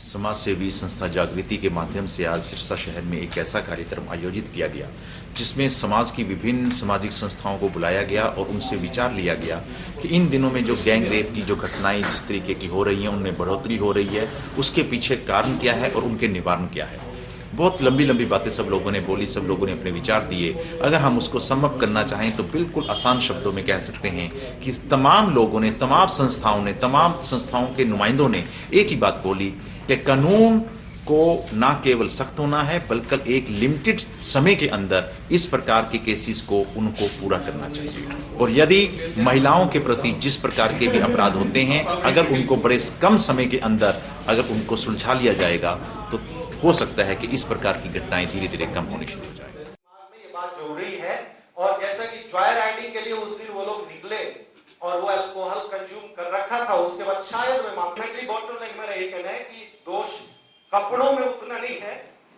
समाज सेवी संस्था जागृति के माध्यम से आज सिरसा शहर में एक ऐसा कार्यक्रम आयोजित किया गया जिसमें समाज की विभिन्न सामाजिक संस्थाओं को बुलाया गया और उनसे विचार लिया गया कि इन दिनों में जो गैंग रेप की जो घटनाएं जिस तरीके की हो रही हैं उनमें बढ़ोतरी हो रही है, उसके पीछे कारण क्या है और उनके निवारण क्या है। बहुत लंबी लंबी बातें सब लोगों ने बोली, सब लोगों ने अपने विचार दिए। अगर हम उसको समअप करना चाहें तो बिल्कुल आसान शब्दों में कह सकते हैं कि तमाम लोगों ने, तमाम संस्थाओं के नुमाइंदों ने एक ही बात बोली कि कानून को ना केवल सख्त होना है बल्कि एक लिमिटेड समय के अंदर इस प्रकार के केसेस को उनको पूरा करना चाहिए। और यदि महिलाओं के प्रति जिस प्रकार के भी अपराध होते हैं, अगर उनको बड़े कम समय के अंदर अगर उनको सुलझा लिया जाएगा तो हो सकता है कि इस प्रकार की घटनाएं धीरे धीरे कम होनी शुरू हो जाए। ये बात जरूरी है। और जैसा कि जॉय राइडिंग के लिए उस दिन वो लोग निकले और वो अल्कोहल कंज्यूम कर रखा था, उसके बाद शायद मेरा यही कहना है कि दोष कपड़ों में उतना नहीं है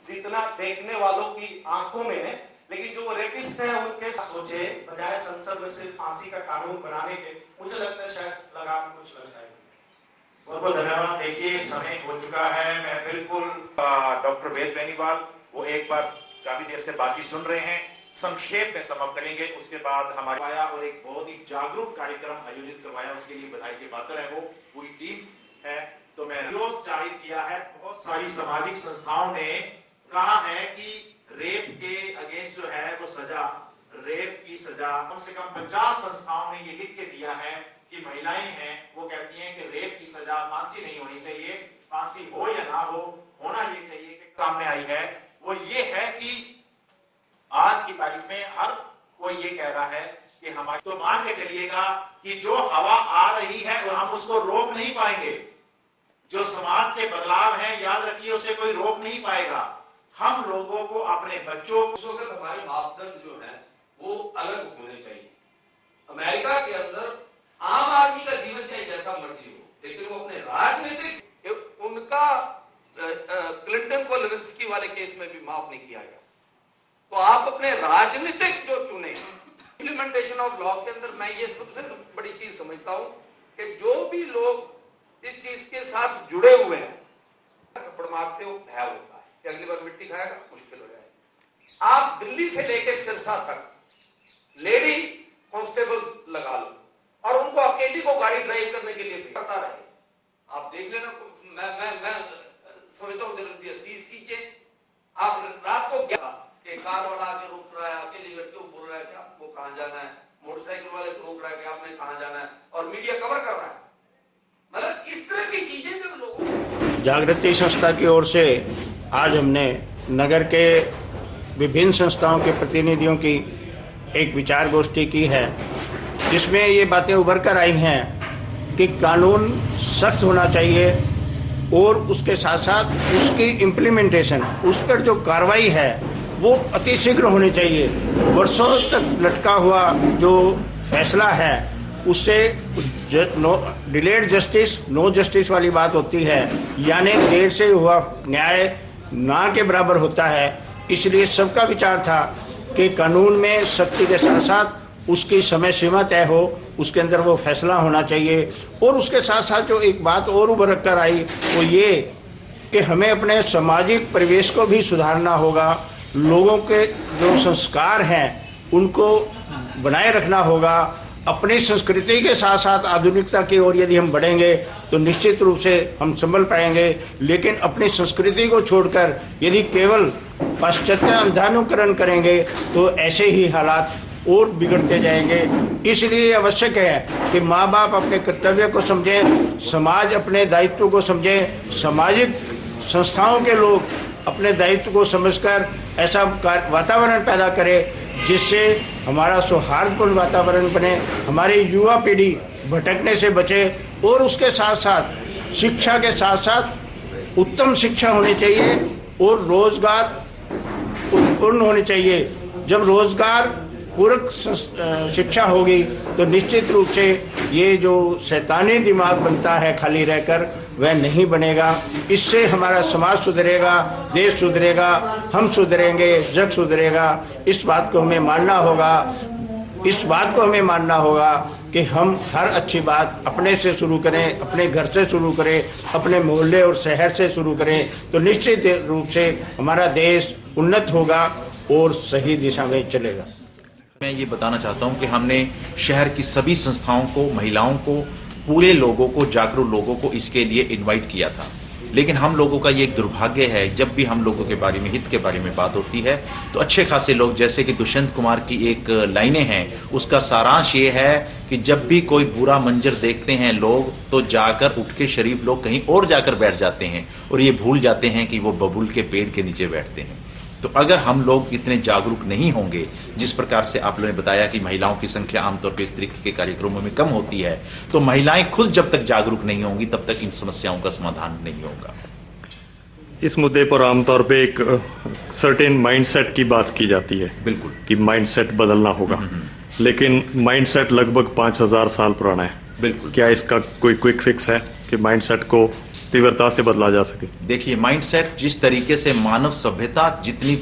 जितना देखने वालों की आंखों में है। लेकिन जो रेपिस्ट है उनके सोचे बजाय संसद में सिर्फ फांसी का कानून बनाने के, मुझे लगता है शायद लगाम कुछ लगता है। बहुत बहुत धन्यवाद। देखिए समय हो चुका है। मैं बिल्कुल डॉक्टर वेद बेनीवाल वो एक बार काफी देर से बातचीत सुन रहे हैं, संक्षेप में समाप्त करेंगे। उसके बाद हमारे आया और एक बहुत ही जागरूक कार्यक्रम आयोजित करवाया, उसके लिए बधाई के पात्र है वो पूरी टीम है। तो मैं विरोध जाहिर किया है। बहुत सारी सामाजिक संस्थाओं ने कहा है कि रेप के अगेंस्ट जो है वो सजा, रेप की सजा कम से कम 50 संस्थाओं ने ये लिख के दिया है कि महिलाएं हैं वो कहती हैं कि रेप की सजा फांसी नहीं होनी चाहिए, फांसी हो या ना हो, होना ये चाहिए। कि सामने आई है वो ये है कि आज की तारीख में हर कोई ये कह रहा है कि हमारे, तो मान के चलिएगा कि जो हवा आ रही है वो हम उसको रोक नहीं पाएंगे। जो समाज के बदलाव है याद रखिए उसे कोई रोक नहीं पाएगा। हम लोगों को अपने बच्चों को हमारे मापदंड जो है वो अलग होने चाहिए। अमेरिका के अंदर आम आदमी का जीवन चाहे जैसा मर्जी हो, लेकिन वो अपने राजनीतिक, उनका क्लिंटन को लेविंस्की वाले केस में भी माफ नहीं किया गया। तो आप अपने राजनीतिक जो चुने, इम्प्लीमेंटेशन ऑफ लॉ के अंदर मैं ये सबसे बड़ी चीज समझता हूं कि जो भी लोग इस चीज के साथ जुड़े हुए हैं, थप्पड़ मारते हो भय होता है कि अगली बार मिट्टी खाएगा मुश्किल हो जाएगा। आप दिल्ली से लेकर सिरसा तक लेडी कांस्टेबल्स लगा लो और उनको अकेली को गाड़ी ड्राइव करने के लिए करता रहे। आप देख लेना, मैं समझता हूँ आप रात को क्या कि कार वाला आके रोक रहा है, अकेली लड़की को बोल रहा है कि आपको कहां जाना है, मोटरसाइकिल वाले को रोक रहा है कि आपने कहां जाना है, और मीडिया कवर कर रहा है। मतलब इस तरह की चीजें जब लोगों, जागृति संस्था की ओर से आज हमने नगर के विभिन्न संस्थाओं के प्रतिनिधियों की एक विचार गोष्ठी की है, जिसमें ये बातें उभर कर आई हैं कि कानून सख्त होना चाहिए और उसके साथ साथ उसकी इम्प्लीमेंटेशन, उस पर जो कार्रवाई है वो अतिशीघ्र होनी चाहिए। वर्षों तक लटका हुआ जो फैसला है उससे डिलेड जस्टिस नो जस्टिस वाली बात होती है, यानी देर से हुआ न्याय ना के बराबर होता है। इसलिए सबका विचार था कि कानून में सख्ती के साथ साथ उसकी समय सीमा तय हो, उसके अंदर वो फैसला होना चाहिए। और उसके साथ साथ जो एक बात और उभर कर आई वो ये कि हमें अपने सामाजिक परिवेश को भी सुधारना होगा, लोगों के जो संस्कार हैं उनको बनाए रखना होगा। अपनी संस्कृति के साथ साथ आधुनिकता की ओर यदि हम बढ़ेंगे तो निश्चित रूप से हम संभल पाएंगे, लेकिन अपनी संस्कृति को छोड़कर यदि केवल पाश्चात्य अंधानुकरण करेंगे तो ऐसे ही हालात और बिगड़ते जाएंगे। इसलिए आवश्यक है कि माँ बाप अपने कर्तव्य को समझें, समाज अपने दायित्व को समझे, सामाजिक संस्थाओं के लोग अपने दायित्व को समझकर ऐसा वातावरण पैदा करे जिससे हमारा सौहार्दपूर्ण वातावरण बने, हमारी युवा पीढ़ी भटकने से बचे। और उसके साथ साथ शिक्षा के साथ साथ उत्तम शिक्षा होनी चाहिए और रोजगार पूर्ण होनी चाहिए। जब रोजगार पूरक शिक्षा होगी तो निश्चित रूप से ये जो शैतानी दिमाग बनता है खाली रहकर, वह नहीं बनेगा। इससे हमारा समाज सुधरेगा, देश सुधरेगा, हम सुधरेंगे, जग सुधरेगा। इस बात को हमें मानना होगा, इस बात को हमें मानना होगा। कि हम हर अच्छी बात अपने से शुरू करें, अपने घर से शुरू करें, अपने मोहल्ले और शहर से शुरू करें, तो निश्चित रूप से हमारा देश उन्नत होगा और सही दिशा में चलेगा। मैं ये बताना चाहता हूं कि हमने शहर की सभी संस्थाओं को, महिलाओं को, पूरे लोगों को, जागरूक लोगों को इसके लिए इनवाइट किया था। लेकिन हम लोगों का ये एक दुर्भाग्य है, जब भी हम लोगों के बारे में, हित के बारे में बात होती है तो अच्छे खासे लोग, जैसे कि दुष्यंत कुमार की एक लाइनें हैं, उसका सारांश ये है कि जब भी कोई बुरा मंजर देखते हैं लोग तो जाकर उठ के शरीफ लोग कहीं और जाकर बैठ जाते हैं और ये भूल जाते हैं कि वो बबूल के पेड़ के नीचे बैठते हैं। तो अगर हम लोग इतने जागरूक नहीं होंगे, जिस प्रकार से आप लोगों ने बताया कि महिलाओं की संख्या आमतौर पर इस तरीके के कार्यक्रमों में कम होती है, तो महिलाएं खुद जब तक जागरूक नहीं होंगी तब तक इन समस्याओं का समाधान नहीं होगा। इस मुद्दे पर आमतौर पे एक सर्टेन माइंडसेट की बात की जाती है, बिल्कुल, कि माइंडसेट बदलना होगा, लेकिन माइंडसेट लगभग 5000 साल पुराना है। बिल्कुल, क्या इसका कोई क्विक फिक्स है कि माइंडसेट को तीव्रता से बदला जा सके? देखिए, माइंडसेट जिस तरीके से मानव सभ्यता जितनी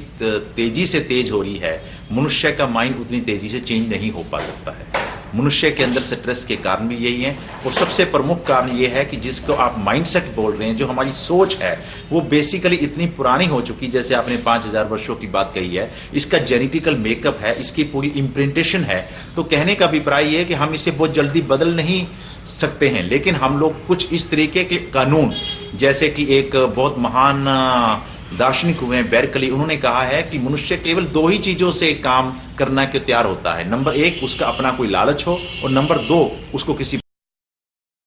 तेजी से तेज हो रही है, मनुष्य का माइंड उतनी तेजी से चेंज नहीं हो पा सकता है। मनुष्य के अंदर स्ट्रेस के कारण भी यही है, और सबसे प्रमुख कारण यह है कि जिसको आप माइंडसेट बोल रहे हैं, जो हमारी सोच है, वो बेसिकली इतनी पुरानी हो चुकी, जैसे आपने 5000 वर्षों की बात कही है, इसका जेनेटिकल मेकअप है, इसकी पूरी इम्प्रिंटेशन है। तो कहने का अभिप्राय यह है कि हम इसे बहुत जल्दी बदल नहीं सकते हैं, लेकिन हम लोग कुछ इस तरीके के कानून, जैसे कि एक बहुत महान दार्शनिक हुए हैं बेरकली, उन्होंने कहा है कि मनुष्य केवल 2 ही चीजों से काम करना के तैयार होता है। नंबर 1 उसका अपना कोई लालच हो, और नंबर 2 उसको किसी